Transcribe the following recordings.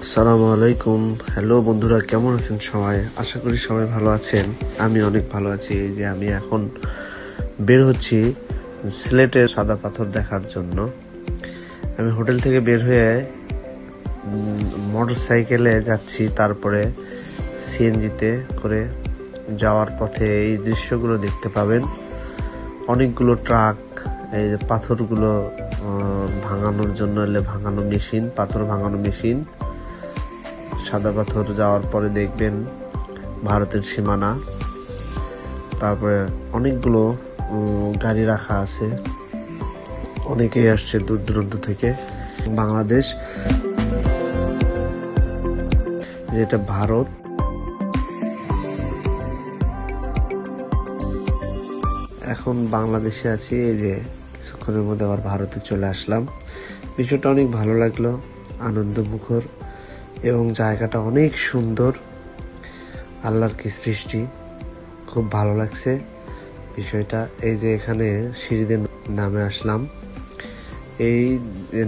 আসসালামু আলাইকুম। হ্যালো বন্ধুরা, কেমন আছেন সবাই? আশা করি সবাই ভালো আছেন। আমি অনেক ভালো আছি। এই যে আমি এখন বের হচ্ছি সিলেটের সাদা পাথর দেখার জন্য। আমি হোটেল থেকে বের হয়ে মোটর সাইকেলে যাচ্ছি, তারপরে সিএনজিতে করে যাওয়ার পথে এই দৃশ্যগুলো দেখতে পাবেন। অনেকগুলো ট্রাক, এই যে পাথরগুলো ভাঙানোর জন্য ভাঙানো মেশিন, পাথর ভাঙানো মেশিন। সাদা পাথর যাওয়ার পরে দেখবেন ভারতের সীমানা, তারপরে অনেকগুলো গাড়ি রাখা আছে। অনেকেই আসছে দূর দূরান্ত থেকে। বাংলাদেশ, যেটা ভারত, এখন বাংলাদেশে আছি। এই যে কিছুক্ষণের মধ্যে আবার ভারতে চলে আসলাম। বিষয়টা অনেক ভালো লাগলো, আনন্দমুখর, এবং জায়গাটা অনেক সুন্দর। আল্লাহর কি সৃষ্টি, খুব ভালো লাগছে বিষয়টা। এই যে এখানে সিঁড়িতে নামে আসলাম, এই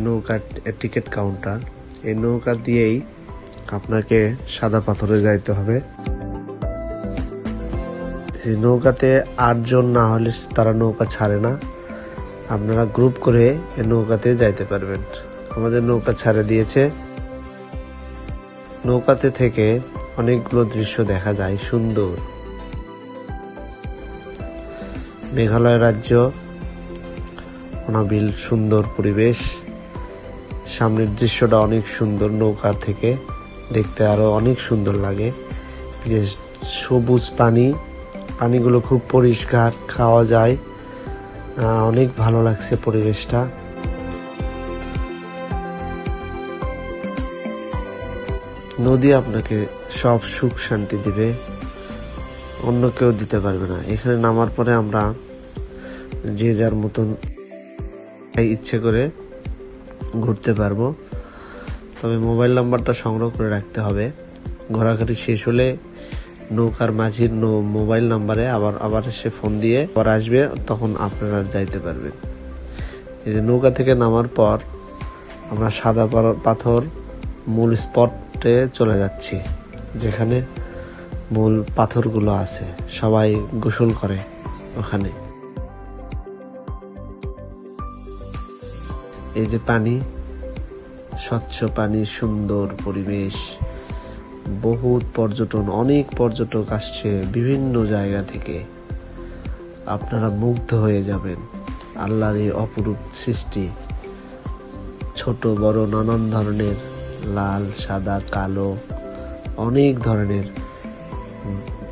নৌকা টিকিট কাউন্টার, এই নৌকা দিয়েই আপনাকে সাদা পাথরে যাইতে হবে। এই নৌকাতে 8 জন না হলে তারা নৌকা ছাড়ে না। আপনারা গ্রুপ করে এই নৌকাতে যাইতে পারবেন। আমাদের নৌকা ছাড়ে দিয়েছে। নৌকাতে থেকে অনেকগুলো দৃশ্য দেখা যায়, সুন্দর। মেঘালয় রাজ্য, অনাবিল সুন্দর পরিবেশ। সামনের দৃশ্যটা অনেক সুন্দর, নৌকা থেকে দেখতে আরো অনেক সুন্দর লাগে। যে সবুজ পানিগুলো খুব পরিষ্কার, খাওয়া যায়। অনেক ভালো লাগছে পরিবেশটা। নদী আপনাকে সব সুখ শান্তি দিবে, অন্য কেউ দিতে পারবে না। এখানে নামার পরে আমরা যে যার মতন ইচ্ছে করে ঘুরতে পারবো, তবে মোবাইল নাম্বারটা সংগ্রহ করে রাখতে হবে। ঘোরাঘুরি শেষ হলে নৌকার মাঝির মোবাইল নাম্বারে আবার সে ফোন দিয়ে পর আসবে, তখন আপনারা যাইতে পারবেন। এই যে নৌকা থেকে নামার পর আমরা সাদা পাথর মূল স্পটে চলে যাচ্ছি, যেখানে মূল পাথরগুলো আছে। সবাই গোসল করে ওখানে। এই যে পানি, স্বচ্ছ পানি, সুন্দর পরিবেশ। বহুত পর্যটন, অনেক পর্যটক আসছে বিভিন্ন জায়গা থেকে। আপনারা মুগ্ধ হয়ে যাবেন। আল্লাহর এই অপরূপ সৃষ্টি। ছোট বড় নানান ধরনের, লাল, সাদা, কালো, অনেক ধরনের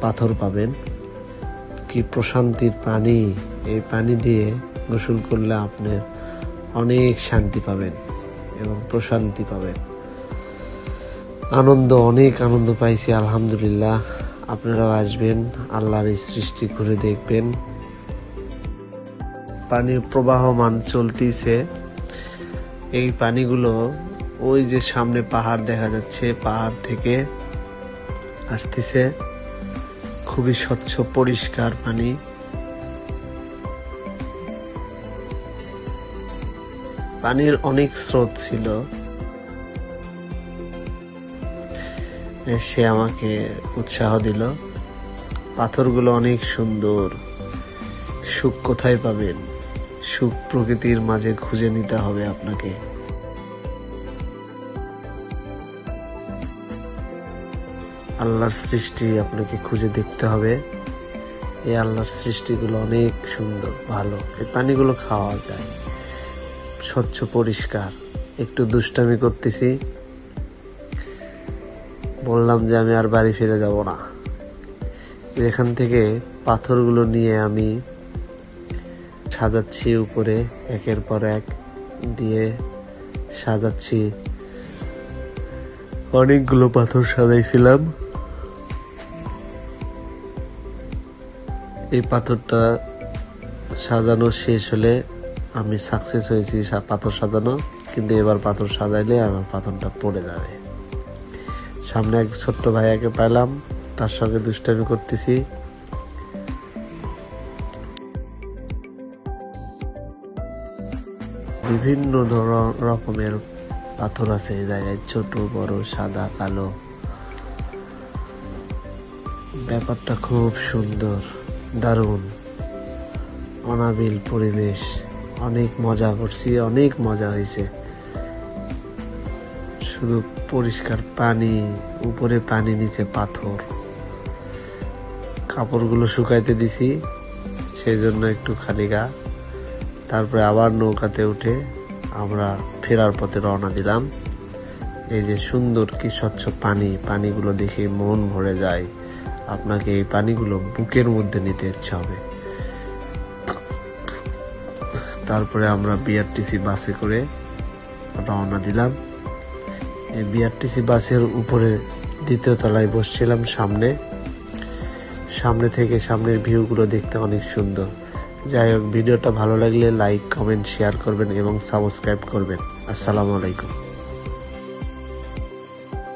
পাথর পাবেন। কি প্রশান্তির পানি! এই পানি দিয়ে গোসল করলে আপনি অনেক শান্তি পাবেন এবং প্রশান্তি পাবেন। অনেক আনন্দ পাইছি, আলহামদুলিল্লাহ। আপনারাও আসবেন, আল্লাহর এই সৃষ্টি ঘুরে দেখবেন। পানি প্রবাহমান চলতিছে। এই পানিগুলো ওই যে সামনে পাহাড় দেখা যাচ্ছে, পাহাড় থেকে আসতেছে। খুবই স্বচ্ছ পরিষ্কার পানি। পানির অনেক স্রোত ছিল। সে আমাকে উৎসাহ দিল। পাথরগুলো অনেক সুন্দর। সুখ কোথায় পাবেন? সুখ প্রকৃতির মাঝে খুঁজে নিতে হবে আপনাকে। আল্লাহর সৃষ্টি আপনাকে খুঁজে দেখতে হবে। এই আল্লাহর সৃষ্টিগুলো অনেক সুন্দর, ভালো। এই পানিগুলো খাওয়া যায়, স্বচ্ছ পরিষ্কার। একটু দুষ্টামি করতেছি, বললাম যে আমি আর বাড়ি ফিরে যাব না। এখান থেকে পাথরগুলো নিয়ে আমি সাজাচ্ছি, উপরে একের পর এক দিয়ে সাজাচ্ছি। অনেকগুলো পাথর সাজাইছিলাম। এই পাথরটা সাজানো শেষ হলে আমি সাকসেস হয়েছি পাথর সাজানো, কিন্তু এবার পাথর সাজাইলে আমার পাথরটা পড়ে যাবে। সামনে এক ছোট্ট ভাইয়াকে পেলাম, তার সঙ্গে দুষ্টামি করতেছি। বিভিন্ন রকমের পাথর আছে এই জায়গায়, ছোট বড়, সাদা কালো। ব্যাপারটা খুব সুন্দর, দারুণ, অনাবিল পরিবেশ। অনেক মজা করছি, অনেক মজা হয়েছে। শুধু পরিষ্কার পানি, উপরে পানি, নিচে পাথর। কাপড়গুলো শুকাইতে দিছি, সেই জন্য একটু খালি গা। তারপরে আবার নৌকাতে উঠে আমরা ফেরার পথে রওনা দিলাম। এই যে সুন্দর কি স্বচ্ছ পানি, পানিগুলো দেখে মন ভরে যায়। আপনাকে এই পানিগুলো বুকের মধ্যে নিতে ইচ্ছা হবে। তারপরে আমরা বিআরটিসি বাসে করে রওনা দিলাম। এই বিআরটিসি বাসের উপরে দ্বিতীয় তলায় বসছিলাম, সামনে থেকে সামনের ভিউগুলো দেখতে অনেক সুন্দর। যাই হোক, ভিডিওটা ভালো লাগলে লাইক, কমেন্ট, শেয়ার করবেন এবং সাবস্ক্রাইব করবেন। আসসালামু আলাইকুম।